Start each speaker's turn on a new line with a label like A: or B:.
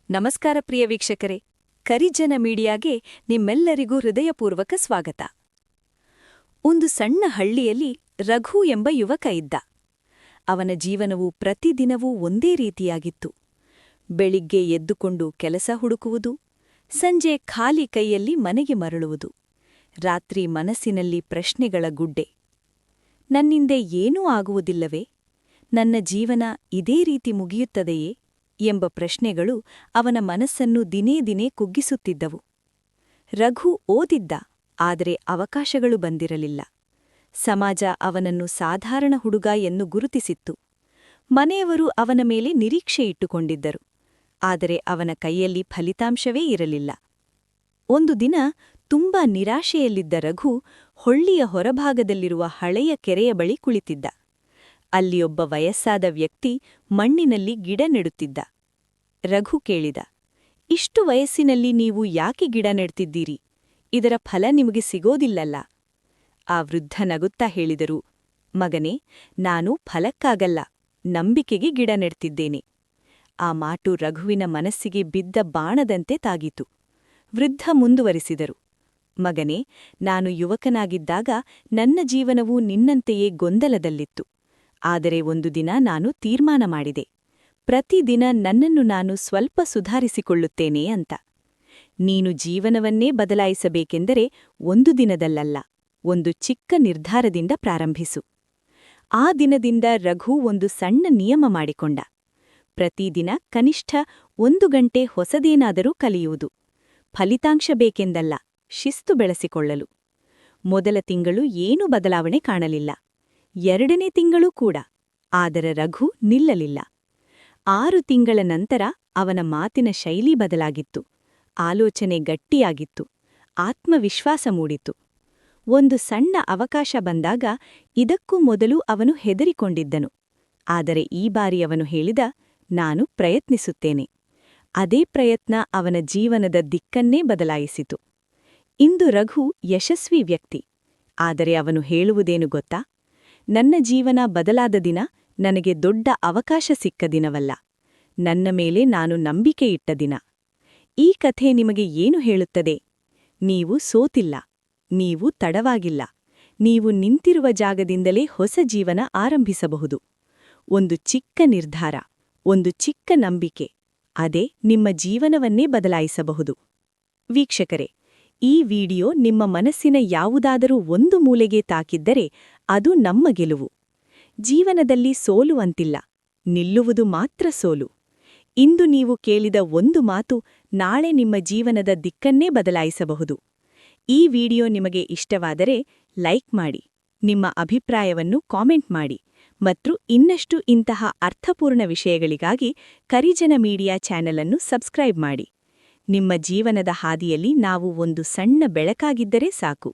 A: ನಮಸ್ಕಾರ ಪ್ರಿಯ ವೀಕ್ಷಕರೇ, ಕರಿಜನ ಮೀಡಿಯಾಗೆ ನಿಮ್ಮೆಲ್ಲರಿಗೂ ಹೃದಯಪೂರ್ವಕ ಸ್ವಾಗತ. ಒಂದು ಸಣ್ಣ ಹಳ್ಳಿಯಲ್ಲಿ ರಘು ಎಂಬ ಯುವಕ ಇದ್ದ. ಅವನ ಜೀವನವು ಪ್ರತಿದಿನವೂ ಒಂದೇ ರೀತಿಯಾಗಿತ್ತು. ಬೆಳಿಗ್ಗೆ ಎದ್ದುಕೊಂಡು ಕೆಲಸ ಹುಡುಕುವುದು, ಸಂಜೆ ಖಾಲಿ ಕೈಯಲ್ಲಿ ಮನೆಗೆ ಮರಳುವುದು, ರಾತ್ರಿ ಮನಸ್ಸಿನಲ್ಲಿ ಪ್ರಶ್ನೆಗಳ ಗುಡ್ಡೆ. ನನ್ನಿಂದೆ ಏನೂ ಆಗುವುದಿಲ್ಲವೇ? ನನ್ನ ಜೀವನ ಇದೇ ರೀತಿ ಮುಗಿಯುತ್ತದೆಯೇ ಎಂಬ ಪ್ರಶ್ನೆಗಳು ಅವನ ಮನಸ್ಸನ್ನು ದಿನೇ ದಿನೇ ಕುಗ್ಗಿಸುತ್ತಿದ್ದವು. ರಘು ಓದಿದ್ದ, ಆದರೆ ಅವಕಾಶಗಳು ಬಂದಿರಲಿಲ್ಲ. ಸಮಾಜ ಅವನನ್ನು ಸಾಧಾರಣ ಹುಡುಗ ಎಂದು ಗುರುತಿಸಿತ್ತು. ಮನೆಯವರು ಅವನ ಮೇಲೆ ನಿರೀಕ್ಷೆ ಇಟ್ಟುಕೊಂಡಿದ್ದರು, ಆದರೆ ಅವನ ಕೈಯಲ್ಲಿ ಫಲಿತಾಂಶವೇ ಇರಲಿಲ್ಲ. ಒಂದು ದಿನ ತುಂಬಾ ನಿರಾಶೆಯಲ್ಲಿದ್ದ ರಘು ಹೊಳ್ಳಿಯ ಹೊರಭಾಗದಲ್ಲಿರುವ ಹಳೆಯ ಕೆರೆಯ ಬಳಿ ಕುಳಿತಿದ್ದ. ಅಲ್ಲಿ ಒಬ್ಬ ವಯಸ್ಸಾದ ವ್ಯಕ್ತಿ ಮಣ್ಣಿನಲ್ಲಿ ಗಿಡ ನೆಡುತ್ತಿದ್ದ. ರಘು ಕೇಳಿದ, ಇಷ್ಟು ವಯಸ್ಸಿನಲ್ಲಿ ನೀವು ಯಾಕೆ ಗಿಡ ನೆಡ್ತಿದ್ದೀರಿ? ಇದರ ಫಲ ನಿಮಗೆ ಸಿಗೋದಿಲ್ಲಲ್ಲ? ಆ ವೃದ್ಧ ನಗುತ್ತಾ ಹೇಳಿದರು, ಮಗನೇ, ನಾನು ಫಲಕ್ಕಾಗಲ್ಲ, ನಂಬಿಕೆಗೆ ಗಿಡ ನೆಡ್ತಿದ್ದೇನೆ. ಆ ಮಾತು ರಘುವಿನ ಮನಸ್ಸಿಗೆ ಬಿದ್ದ ಬಾಣದಂತೆ ತಾಗಿತು. ವೃದ್ಧ ಮುಂದುವರಿಸಿದರು, ಮಗನೇ, ನಾನು ಯುವಕನಾಗಿದ್ದಾಗ ನನ್ನ ಜೀವನವೂ ನಿನ್ನಂತೆಯೇ ಗೊಂದಲದಲ್ಲಿತ್ತು. ಆದರೆ ಒಂದು ದಿನ ನಾನು ತೀರ್ಮಾನ ಮಾಡಿದೆ, ಪ್ರತಿದಿನ ನನ್ನನ್ನು ನಾನು ಸ್ವಲ್ಪ ಸುಧಾರಿಸಿಕೊಳ್ಳುತ್ತೇನೆ ಅಂತ. ನೀನು ಜೀವನವನ್ನೇ ಬದಲಾಯಿಸಬೇಕೆಂದರೆ ಒಂದು ದಿನದಲ್ಲಲ್ಲ, ಒಂದು ಚಿಕ್ಕ ನಿರ್ಧಾರದಿಂದ ಪ್ರಾರಂಭಿಸು. ಆ ದಿನದಿಂದ ರಘು ಒಂದು ಸಣ್ಣ ನಿಯಮ ಮಾಡಿಕೊಂಡ. ಪ್ರತಿದಿನ ಕನಿಷ್ಠ 1 ಗಂಟೆ ಹೊಸದೇನಾದರೂ ಕಲಿಯುವುದು. ಫಲಿತಾಂಶ ಬೇಕೆಂದಲ್ಲ, ಶಿಸ್ತು ಬೆಳೆಸಿಕೊಳ್ಳಲು. ಮೊದಲ ತಿಂಗಳು ಏನೂ ಬದಲಾವಣೆ ಕಾಣಲಿಲ್ಲ. 2ನೇ ತಿಂಗಳೂ ಕೂಡ. ಆದರೆ ರಘು ನಿಲ್ಲಲಿಲ್ಲ. 6 ತಿಂಗಳ ನಂತರ ಅವನ ಮಾತಿನ ಶೈಲಿ ಬದಲಾಗಿತ್ತು, ಆಲೋಚನೆ ಗಟ್ಟಿಯಾಗಿತ್ತು, ಆತ್ಮವಿಶ್ವಾಸ ಮೂಡಿತು. ಒಂದು ಸಣ್ಣ ಅವಕಾಶ ಬಂದಾಗ ಇದಕ್ಕೂ ಮೊದಲು ಅವನು ಹೆದರಿಕೊಂಡಿದ್ದನು. ಆದರೆ ಈ ಬಾರಿ ಅವನು ಹೇಳಿದ, ನಾನು ಪ್ರಯತ್ನಿಸುತ್ತೇನೆ. ಅದೇ ಪ್ರಯತ್ನ ಅವನ ಜೀವನದ ದಿಕ್ಕನ್ನೇ ಬದಲಾಯಿಸಿತು. ಇಂದು ರಘು ಯಶಸ್ವಿ ವ್ಯಕ್ತಿ. ಆದರೆ ಅವನು ಹೇಳುವುದೇನು ಗೊತ್ತಾ? ನನ್ನ ಜೀವನ ಬದಲಾದ ದಿನ ನನಗೆ ದೊಡ್ಡ ಅವಕಾಶ ಸಿಕ್ಕ ದಿನವಲ್ಲ, ನನ್ನ ಮೇಲೆ ನಾನು ನಂಬಿಕೆ ಇಟ್ಟ ದಿನ. ಈ ಕಥೆ ನಿಮಗೆ ಏನು ಹೇಳುತ್ತದೆ? ನೀವು ಸೋತಿಲ್ಲ, ನೀವು ತಡವಾಗಿಲ್ಲ, ನೀವು ನಿಂತಿರುವ ಜಾಗದಿಂದಲೇ ಹೊಸ ಜೀವನ ಆರಂಭಿಸಬಹುದು. ಒಂದು ಚಿಕ್ಕ ನಿರ್ಧಾರ, ಒಂದು ಚಿಕ್ಕ ನಂಬಿಕೆ, ಅದೇ ನಿಮ್ಮ ಜೀವನವನ್ನೇ ಬದಲಾಯಿಸಬಹುದು. ವೀಕ್ಷಕರೇ, ಈ ವಿಡಿಯೋ ನಿಮ್ಮ ಮನಸ್ಸಿನ ಯಾವುದಾದರೂ ಒಂದು ಮೂಲೆಗೆ ತಾಕಿದ್ದರೆ ಅದು ನಮ್ಮ ಗೆಲುವು. ಜೀವನದಲ್ಲಿ ಸೋಲು ಅಂತಿಲ್ಲ, ನಿಲ್ಲುವುದು ಮಾತ್ರ ಸೋಲು. ಇಂದು ನೀವು ಕೇಳಿದ ಒಂದು ಮಾತು ನಾಳೆ ನಿಮ್ಮ ಜೀವನದ ದಿಕ್ಕನ್ನೇ ಬದಲಾಯಿಸಬಹುದು. ಈ ವಿಡಿಯೋ ನಿಮಗೆ ಇಷ್ಟವಾದರೆ ಲೈಕ್ ಮಾಡಿ, ನಿಮ್ಮ ಅಭಿಪ್ರಾಯವನ್ನು ಕಾಮೆಂಟ್ ಮಾಡಿ ಮತ್ತು ಇನ್ನಷ್ಟು ಇಂತಹ ಅರ್ಥಪೂರ್ಣ ವಿಷಯಗಳಿಗಾಗಿ ಕರಿಜನ ಮೀಡಿಯಾ ಚಾನೆಲ್ ಅನ್ನು ಸಬ್ಸ್ಕ್ರೈಬ್ ಮಾಡಿ. ನಿಮ್ಮ ಜೀವನದ ಹಾದಿಯಲ್ಲಿ ನಾವು ಒಂದು ಸಣ್ಣ ಬೆಳಕಾಗಿದ್ದರೆ ಸಾಕು.